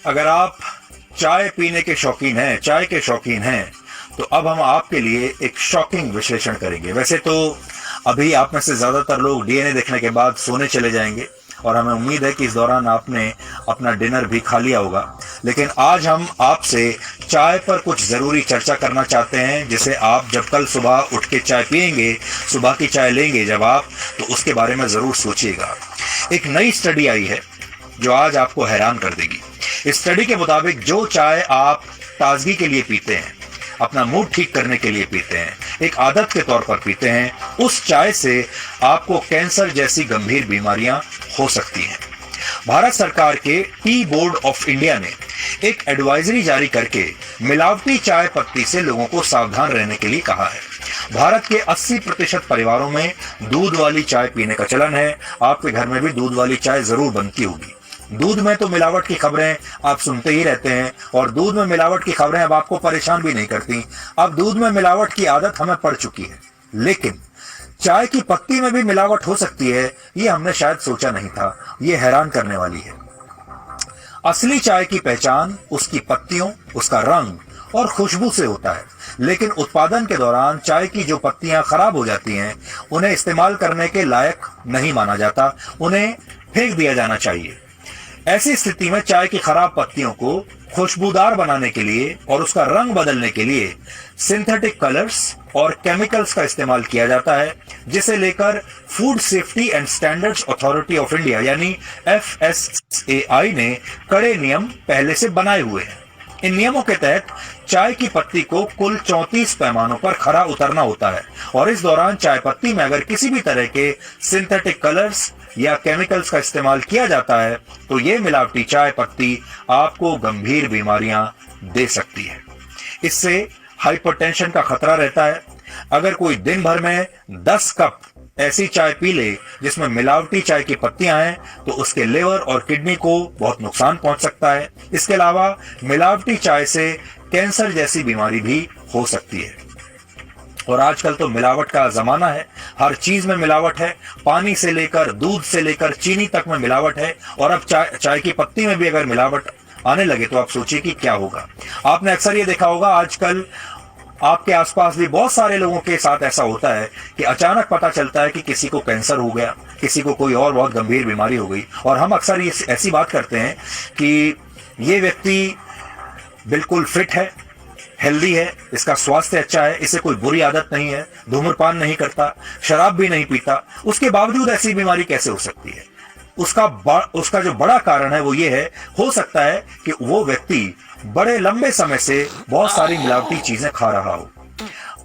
अगर आप चाय पीने के शौकीन हैं, चाय के शौकीन हैं, तो अब हम आपके लिए एक शॉकिंग विश्लेषण करेंगे। वैसे तो अभी आप में से ज्यादातर लोग डीएनए देखने के बाद सोने चले जाएंगे और हमें उम्मीद है कि इस दौरान आपने अपना डिनर भी खा लिया होगा, लेकिन आज हम आपसे चाय पर कुछ जरूरी चर्चा करना चाहते हैं, जिसे आप जब कल सुबह उठ के चाय पिएंगे, सुबह की चाय लेंगे जब आप, तो उसके बारे में जरूर सोचिएगा। एक नई स्टडी आई है जो आज आपको हैरान कर देगी। इस स्टडी के मुताबिक जो चाय आप ताजगी के लिए पीते हैं, अपना मूड ठीक करने के लिए पीते हैं, एक आदत के तौर पर पीते हैं, उस चाय से आपको कैंसर जैसी गंभीर बीमारियां हो सकती हैं। भारत सरकार के टी बोर्ड ऑफ इंडिया ने एक एडवाइजरी जारी करके मिलावटी चाय पत्ती से लोगों को सावधान रहने के लिए कहा है। भारत के 80% परिवारों में दूध वाली चाय पीने का चलन है। आपके घर में भी दूध वाली चाय जरूर बनती होगी। दूध में तो मिलावट की खबरें आप सुनते ही रहते हैं, और दूध में मिलावट की खबरें अब आपको परेशान भी नहीं करती। अब दूध में मिलावट की आदत हमें पड़ चुकी है, लेकिन चाय की पत्ती में भी मिलावट हो सकती है, ये हमने शायद सोचा नहीं था। ये हैरान करने वाली है। असली चाय की पहचान उसकी पत्तियों, उसका रंग और खुशबू से होता है, लेकिन उत्पादन के दौरान चाय की जो पत्तियां खराब हो जाती हैं, उन्हें इस्तेमाल करने के लायक नहीं माना जाता, उन्हें फेंक दिया जाना चाहिए। ऐसी स्थिति में चाय की खराब पत्तियों को खुशबूदार बनाने के लिए और उसका रंग बदलने के लिए सिंथेटिक कलर्स और केमिकल्स का इस्तेमाल किया जाता है, जिसे लेकर food safety and standards authority of India यानी FSSAI ने कड़े नियम पहले से बनाए हुए हैं। इन नियमों के तहत चाय की पत्ती को कुल 34 पैमानों पर खरा उतरना होता है, और इस दौरान चाय पत्ती में अगर किसी भी तरह के सिंथेटिक कलर्स या केमिकल्स का इस्तेमाल किया जाता है, तो ये मिलावटी चाय पत्ती आपको गंभीर बीमारियां दे सकती है। इससे हाइपरटेंशन का खतरा रहता है। अगर कोई दिन भर में 10 कप ऐसी चाय पी ले जिसमें मिलावटी चाय की पत्तियां हैं, तो उसके लिवर और किडनी को बहुत नुकसान पहुंच सकता है। इसके अलावा मिलावटी चाय से कैंसर जैसी बीमारी भी हो सकती है। और आजकल तो मिलावट का जमाना है, हर चीज में मिलावट है। पानी से लेकर, दूध से लेकर, चीनी तक में मिलावट है, और अब चाय की पत्ती में भी अगर मिलावट आने लगे तो आप सोचिए कि क्या होगा। आपने अक्सर ये देखा होगा, आजकल आपके आसपास भी बहुत सारे लोगों के साथ ऐसा होता है कि अचानक पता चलता है कि किसी को कैंसर हो गया, किसी को कोई और बहुत गंभीर बीमारी हो गई, और हम अक्सर ये ऐसी बात करते हैं कि ये व्यक्ति बिल्कुल फिट है, हेल्दी है, इसका स्वास्थ्य अच्छा है, इसे कोई बुरी आदत नहीं है, धूम्रपान नहीं करता, शराब भी नहीं पीता, उसके बावजूद ऐसी बीमारी कैसे हो सकती है? उसका जो बड़ा कारण है वो ये है, हो सकता है कि वो व्यक्ति बड़े लंबे समय से बहुत सारी मिलावटी चीजें खा रहा हो।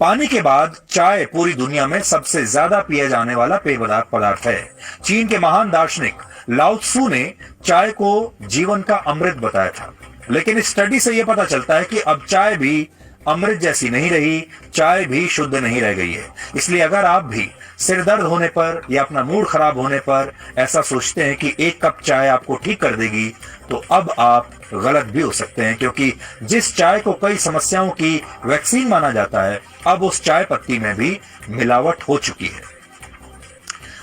पानी के बाद चाय पूरी दुनिया में सबसे ज्यादा पिया जाने वाला पेय पदार्थ है। चीन के महान दार्शनिक लाओ त्सु ने चाय को जीवन का अमृत बताया था, लेकिन इस स्टडी से यह पता चलता है कि अब चाय भी अमृत जैसी नहीं रही, चाय भी शुद्ध नहीं रह गई है। इसलिए अगर आप भी सिर दर्द होने पर या अपना मूड खराब होने पर ऐसा सोचते हैं कि एक कप चाय आपको ठीक कर देगी, तो अब आप गलत भी हो सकते हैं, क्योंकि जिस चाय को कई समस्याओं की वैक्सीन माना जाता है, अब उस चाय पत्ती में भी मिलावट हो चुकी है।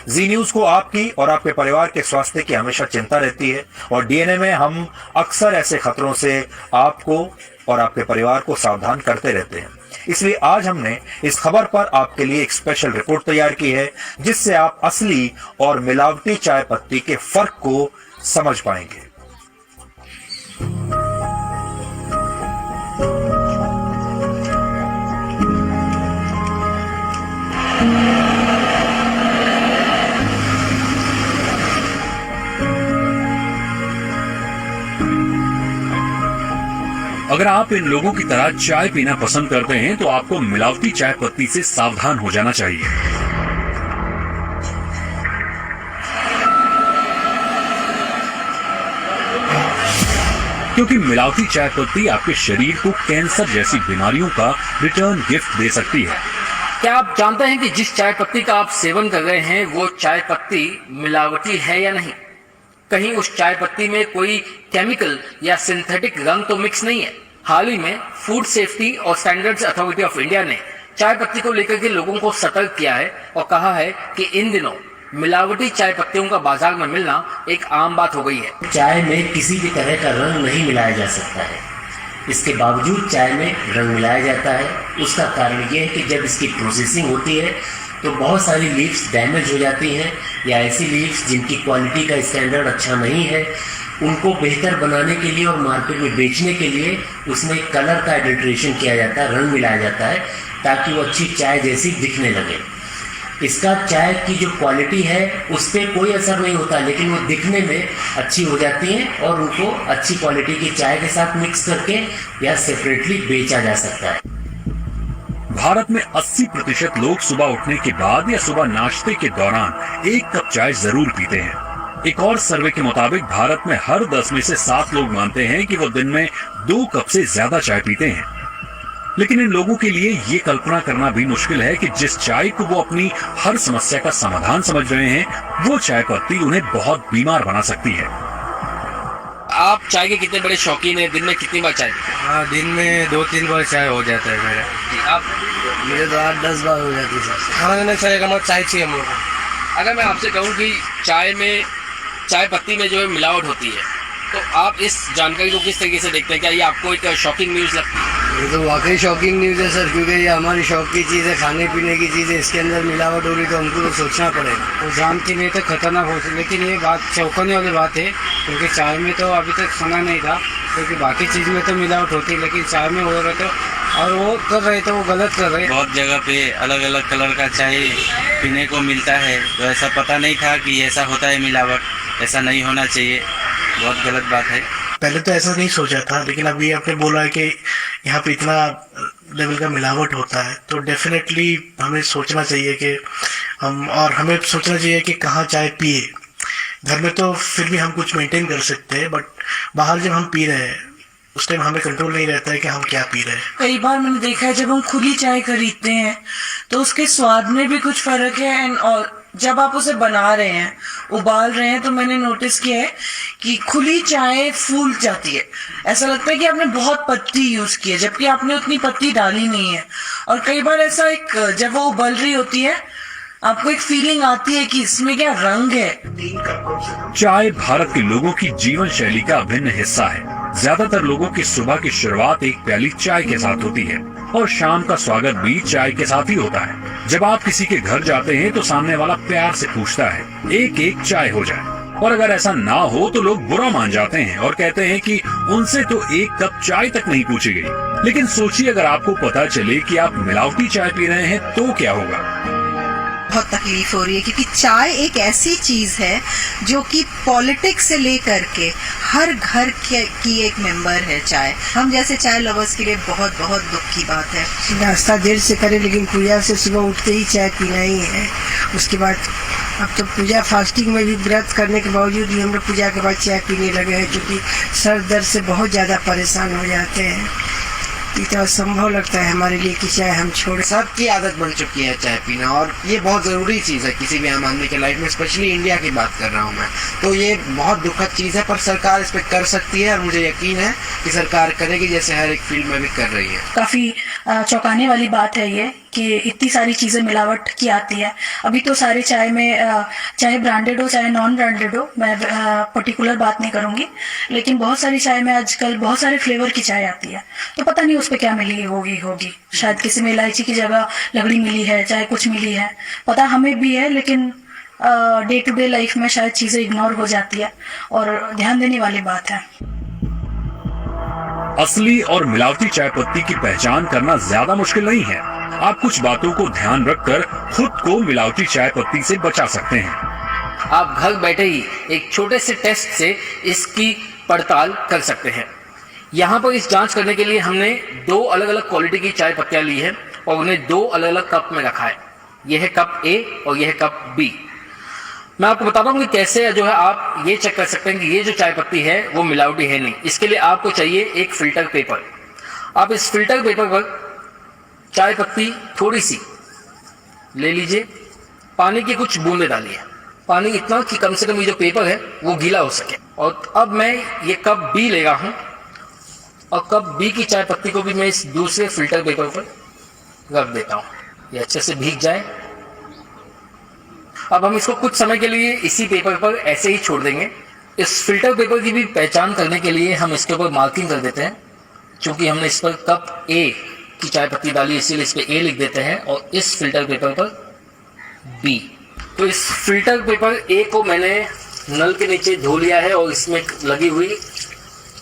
जी न्यूज को आपकी और आपके परिवार के स्वास्थ्य की हमेशा चिंता रहती है, और डीएनए में हम अक्सर ऐसे खतरों से आपको और आपके परिवार को सावधान करते रहते हैं। इसलिए आज हमने इस खबर पर आपके लिए एक स्पेशल रिपोर्ट तैयार की है, जिससे आप असली और मिलावटी चाय पत्ती के फर्क को समझ पाएंगे। अगर आप इन लोगों की तरह चाय पीना पसंद करते हैं तो आपको मिलावटी चाय पत्ती से सावधान हो जाना चाहिए। क्योंकि मिलावटी चाय पत्ती आपके शरीर को कैंसर जैसी बीमारियों का रिटर्न गिफ्ट दे सकती है। क्या आप जानते हैं कि जिस चाय पत्ती का आप सेवन कर रहे हैं वो चाय पत्ती मिलावटी है या नहीं? कहीं उस चाय पत्ती में कोई केमिकल या सिंथेटिक रंग तो मिक्स नहीं है। हाल ही में फूड सेफ्टी और स्टैंडर्ड्स अथॉरिटी ऑफ इंडिया ने चाय पत्ती को लेकर के लोगों को सतर्क किया है और कहा है कि इन दिनों मिलावटी चाय पत्तियों का बाजार में मिलना एक आम बात हो गई है। चाय में किसी भी तरह का रंग नहीं मिलाया जा सकता है। इसके बावजूद चाय में रंग मिलाया जाता है। उसका कारण ये है कि जब इसकी प्रोसेसिंग होती है तो बहुत सारी लीव्स डैमेज हो जाती हैं, या ऐसी लीव्स जिनकी क्वालिटी का स्टैंडर्ड अच्छा नहीं है, उनको बेहतर बनाने के लिए और मार्केट में बेचने के लिए उसमें कलर का एडल्ट्रेशन किया जाता है, रंग मिलाया जाता है, ताकि वो अच्छी चाय जैसी दिखने लगे। इसका चाय की जो क्वालिटी है उस पर कोई असर नहीं होता, लेकिन वो दिखने में अच्छी हो जाती हैं और उनको अच्छी क्वालिटी की चाय के साथ मिक्स करके या सेपरेटली बेचा जा सकता है। भारत में 80% लोग सुबह उठने के बाद या सुबह नाश्ते के दौरान 1 कप चाय जरूर पीते हैं। एक और सर्वे के मुताबिक भारत में हर 10 में से 7 लोग मानते हैं कि वो दिन में 2 कप से ज्यादा चाय पीते हैं। लेकिन इन लोगों के लिए ये कल्पना करना भी मुश्किल है कि जिस चाय को वो अपनी हर समस्या का समाधान समझ रहे हैं, वो चाय पत्ती उन्हें बहुत बीमार बना सकती है। आप चाय के कितने बड़े शौकीन हैं? दिन में कितनी बार चाय पीते हैं? हाँ, दिन में 2-3 बार चाय हो जाता है मेरा। आप मेरे तो 8-10 बार हो जाती है। खाना देना चाय का चाय चाहिए हम लोग को। अगर मैं आपसे कहूँ कि चाय पत्ती में जो है मिलावट होती है, तो आप इस जानकारी को किस तरीके से देखते हैं? क्या ये आपको एक शॉकिंग न्यूज़ लगती है? ये तो वाकई शॉकिंग न्यूज़ है सर, क्योंकि ये हमारी शौक की चीज़ है, खाने पीने की चीज़ है, इसके अंदर मिलावट हो रही तो हमको तो सोचना पड़ेगा। तो जान के लिए तो खतरनाक हो, लेकिन ये बात चौंकाने वाली बात है, क्योंकि चाय में तो अभी तक सुना नहीं था, क्योंकि बाकी चीज़ में तो मिलावट होती है, लेकिन चाय में हो रहा तो और वो कर रहे तो वो गलत कर रहे। बहुत जगह पे अलग अलग कलर का चाय पीने को मिलता है, तो ऐसा पता नहीं था कि ऐसा होता है मिलावट। ऐसा नहीं होना चाहिए, बहुत गलत बात है। पहले तो ऐसा नहीं सोचा था, लेकिन अभी आपने बोला है कि यहाँ पे इतना लेवल का मिलावट होता है, तो डेफिनेटली हमें सोचना चाहिए कि हमें सोचना चाहिए कि कहाँ चाय पिए। घर में तो फिर भी हम कुछ मेंटेन कर सकते हैं, बट बाहर जब हम पी रहे हैं उस टाइम हमें कंट्रोल नहीं रहता है कि हम क्या पी रहे हैं। कई बार मैंने देखा है जब हम खुली चाय खरीदते हैं तो उसके स्वाद में भी कुछ फर्क है, एंड और जब आप उसे बना रहे हैं, उबाल रहे हैं, तो मैंने नोटिस किया है कि खुली चाय फूल जाती है। ऐसा लगता है कि आपने बहुत पत्ती यूज की है, जबकि आपने उतनी पत्ती डाली नहीं है। और कई बार ऐसा जब वो उबल रही होती है, आपको एक फीलिंग आती है कि इसमें क्या रंग है। चाय भारत के लोगों की जीवन शैली का अभिन्न हिस्सा है। ज्यादातर लोगों की सुबह की शुरुआत एक प्याली चाय के साथ होती है और शाम का स्वागत भी चाय के साथ ही होता है। जब आप किसी के घर जाते हैं तो सामने वाला प्यार से पूछता है, एक चाय हो जाए, और अगर ऐसा ना हो तो लोग बुरा मान जाते हैं और कहते हैं कि उनसे तो 1 कप चाय तक नहीं पूछी गई। लेकिन सोचिए, अगर आपको पता चले कि आप मिलावटी चाय पी रहे हैं तो क्या होगा? बहुत तकलीफ हो रही है, क्योंकि चाय एक ऐसी चीज है जो कि पॉलिटिक्स से लेकर के हर घर की एक मेंबर है चाय। हम जैसे चाय लवर्स के लिए बहुत बहुत दुख की बात है। नाश्ता देर से करें, लेकिन पूजा से सुबह उठते ही चाय पीना ही है। उसके बाद अब तो पूजा फास्टिंग में भी व्रत करने के बावजूद भी हम लोग पूजा के बाद चाय पीने लगे हैं, क्योंकि सर दर्द से बहुत ज़्यादा परेशान हो जाते हैं। इतना असंभव लगता है हमारे लिए कि चाय हम छोड़। सबकी आदत बन चुकी है चाय पीना, और ये बहुत ज़रूरी चीज़ है किसी भी आम आदमी के लाइफ में, स्पेशली इंडिया की बात कर रहा हूँ मैं। तो ये बहुत दुखद चीज़ है, पर सरकार इस पर कर सकती है और मुझे यकीन है कि सरकार करेगी, जैसे हर एक फील्ड में भी कर रही है। काफी चौंकाने वाली बात है ये कि इतनी सारी चीजें मिलावट की आती है। अभी तो सारे चाय में चाहे ब्रांडेड हो चाहे नॉन ब्रांडेड हो, मैं पर्टिकुलर बात नहीं करूंगी, लेकिन बहुत सारी चाय में आजकल बहुत सारे फ्लेवर की चाय आती है, तो पता नहीं उस पर क्या मिली होगी। शायद किसी में इलायची की जगह लकड़ी मिली है, चाहे कुछ मिली है, पता हमें भी है, लेकिन डे टू डे लाइफ में शायद चीजें इग्नोर हो जाती है और ध्यान देने वाली बात है। असली और मिलावटी चाय पत्ती की पहचान करना ज्यादा मुश्किल नहीं है। आप कुछ बातों को ध्यान रखकर खुद को मिलावटी चाय पत्ती से बचा सकते हैं। आप घर बैठे ही एक छोटे से टेस्ट से इसकी पड़ताल कर सकते हैं। यहाँ पर इस जांच करने के लिए हमने 2 अलग अलग क्वालिटी की चाय पत्तियां ली है और उन्हें 2 अलग अलग कप में रखा है। यह है कप ए और यह है कप बी। मैं आपको बताता हूँ कि कैसे जो है आप ये चेक कर सकते हैं कि ये जो चाय पत्ती है वो मिलावटी है नहीं। इसके लिए आपको चाहिए एक फिल्टर पेपर। आप इस फिल्टर पेपर पर चाय पत्ती थोड़ी सी ले लीजिए, पानी की कुछ बूंदे डालिए, पानी इतना कि कम से कम ये जो पेपर है वो गीला हो सके। और अब मैं ये कप बी ले रहा हूँ और कप बी की चाय पत्ती को भी मैं इस दूसरे फिल्टर पेपर पर रख देता हूँ, ये अच्छे से भीग जाए। अब हम इसको कुछ समय के लिए इसी पेपर पर ऐसे ही छोड़ देंगे। इस फिल्टर पेपर की भी पहचान करने के लिए हम इसके ऊपर मार्किंग कर देते हैं। चूंकि हमने इस पर कप ए की चाय पत्ती डाली, इसीलिए इस पर ए लिख देते हैं और इस फिल्टर पेपर पर बी। तो इस फिल्टर पेपर ए को मैंने नल के नीचे धो लिया है और इसमें लगी हुई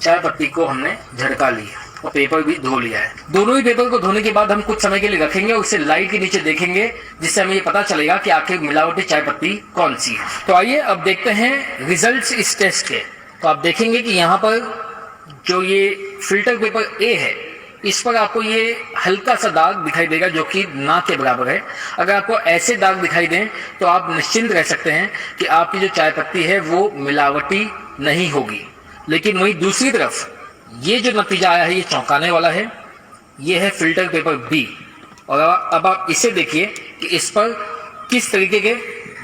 चाय पत्ती को हमने झटका लिया और पेपर भी धो लिया है। दोनों ही पेपर को धोने के बाद हम कुछ समय के लिए रखेंगे और इसे लाइट के नीचे देखेंगे, जिससे हमें ये पता चलेगा कि आखिर मिलावटी चाय पत्ती कौन सी है। तो आइए अब देखते हैं रिजल्ट्स इस टेस्ट के। तो आप देखेंगे कि यहाँ पर जो ये फिल्टर पेपर ए है, इस पर आपको ये हल्का सा दाग दिखाई देगा जो कि ना के बराबर है। अगर आपको ऐसे दाग दिखाई दें तो आप निश्चिंत रह सकते हैं कि आपकी जो चाय पत्ती है वो मिलावटी नहीं होगी। लेकिन वहीं दूसरी तरफ ये जो नतीजा आया है ये चौंकाने वाला है। ये है फिल्टर पेपर बी और अब आप इसे देखिए कि इस पर किस तरीके के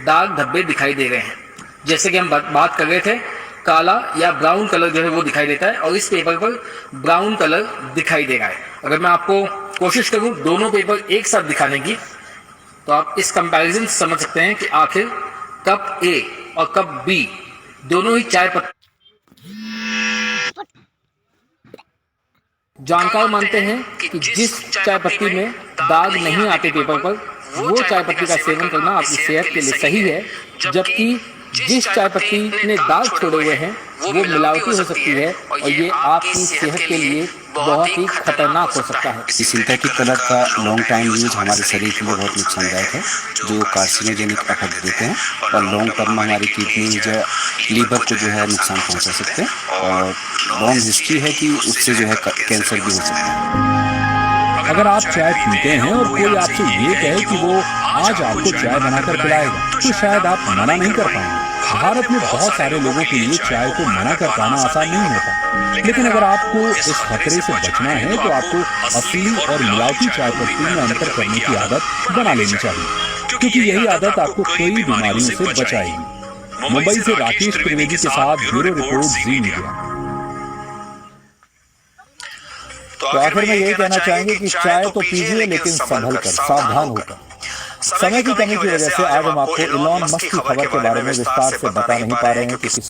दाग धब्बे दिखाई दे रहे हैं। जैसे कि हम बात कर रहे थे, काला या ब्राउन कलर जो है वो दिखाई देता है और इस पेपर पर ब्राउन कलर दिखाई दे रहा है। अगर मैं आपको कोशिश करूं दोनों पेपर एक साथ दिखाने की, तो आप इस कंपैरिजन से समझ सकते हैं कि आखिर कप ए और कप बी दोनों ही चाय पत्ती। जानकार मानते हैं कि जिस चाय पत्ती में दाग नहीं आते पेपर पर, वो चाय पत्ती का सेवन करना आपकी सेहत के लिए सही है, जबकि जिस चाय पत्ती ने दाग छोड़े हुए हैं वो मिलावटी हो सकती है और ये आपकी सेहत के लिए बहुत ही खतरनाक हो सकता है। सिंथेटिक कलर का लॉन्ग टाइम यूज हमारे शरीर के लिए बहुत नुकसानदायक है, जो कार्सिनोजेनिक इफेक्ट देते हैं और लॉन्ग टर्म में हमारी किडनी जो लीवर को जो है नुकसान पहुंचा सकते हैं और लॉन्ग हिस्ट्री है कि उससे जो है कैंसर भी हो सकता है। अगर आप चाय पीते हैं और कोई आपसे ये कहे कि वो आज आपको चाय बनाकर पिलाएगा, तो शायद आप मना नहीं कर पाएंगे। भारत में बहुत सारे लोगों के लिए चाय को मना कर पाना आसान नहीं होता, लेकिन अगर आपको इस खतरे से बचना है तो आपको असली और मिलावटी चाय पत्ती में अंतर करने की आदत बना लेनी चाहिए, क्योंकि यही आदत आपको कई बीमारियों से बचाएगी। मुंबई से राकेश त्रिवेदी के साथ ब्यूरो रिपोर्ट, जी मीडिया। तो आखिर में यही कहना चाहेंगे कि चाय तो पीजिए लेकिन संभल कर, सावधान होकर। समय की कमी की वजह से आज हम आपको इलॉन मस्क की खबर के बारे में विस्तार से बता नहीं पा रहे हैं, क्योंकि